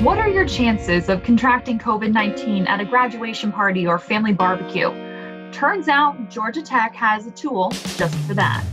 What are your chances of contracting COVID-19 at a graduation party or family barbecue? Turns out Georgia Tech has a tool just for that.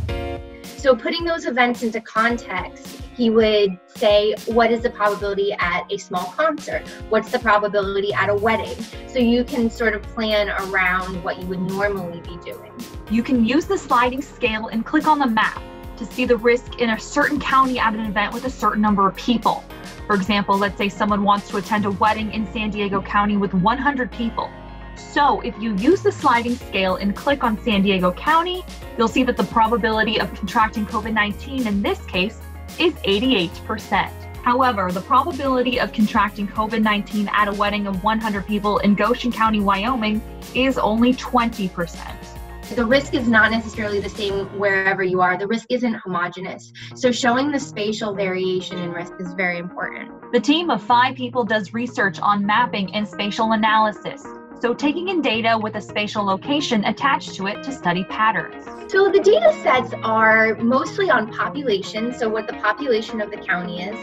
So putting those events into context, he would say, what is the probability at a small concert? What's the probability at a wedding? So you can sort of plan around what you would normally be doing. You can use the sliding scale and click on the map to see the risk in a certain county at an event with a certain number of people. For example, let's say someone wants to attend a wedding in San Diego County with 100 people. So if you use the sliding scale and click on San Diego County, you'll see that the probability of contracting COVID-19 in this case is 88%. However, the probability of contracting COVID-19 at a wedding of 100 people in Goshen County, Wyoming is only 20%. The risk is not necessarily the same wherever you are. The risk isn't homogeneous. So showing the spatial variation in risk is very important. The team of 5 people does research on mapping and spatial analysis. So taking in data with a spatial location attached to it to study patterns. So the data sets are mostly on population, so what the population of the county is,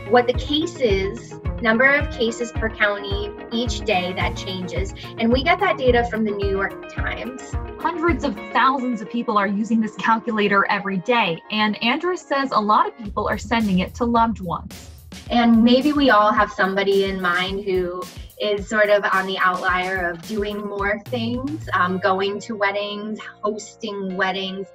what the cases, number of cases per county each day that changes, and we get that data from the New York Times. Hundreds of thousands of people are using this calculator every day, and Andrus says a lot of people are sending it to loved ones. And maybe we all have somebody in mind who is sort of on the outlier of doing more things, going to weddings, hosting weddings,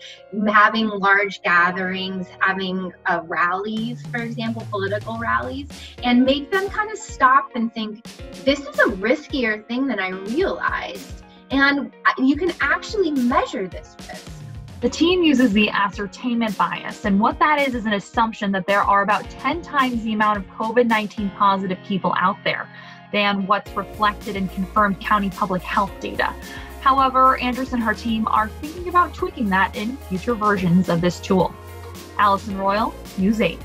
having large gatherings, having rallies, for example, political rallies, and make them kind of stop and think, this is a riskier thing than I realized. And you can actually measure this risk. The team uses the ascertainment bias, and what that is an assumption that there are about 10 times the amount of COVID-19 positive people out there than what's reflected in confirmed county public health data. However, Andrus and her team are thinking about tweaking that in future versions of this tool. Allison Royal, News 8.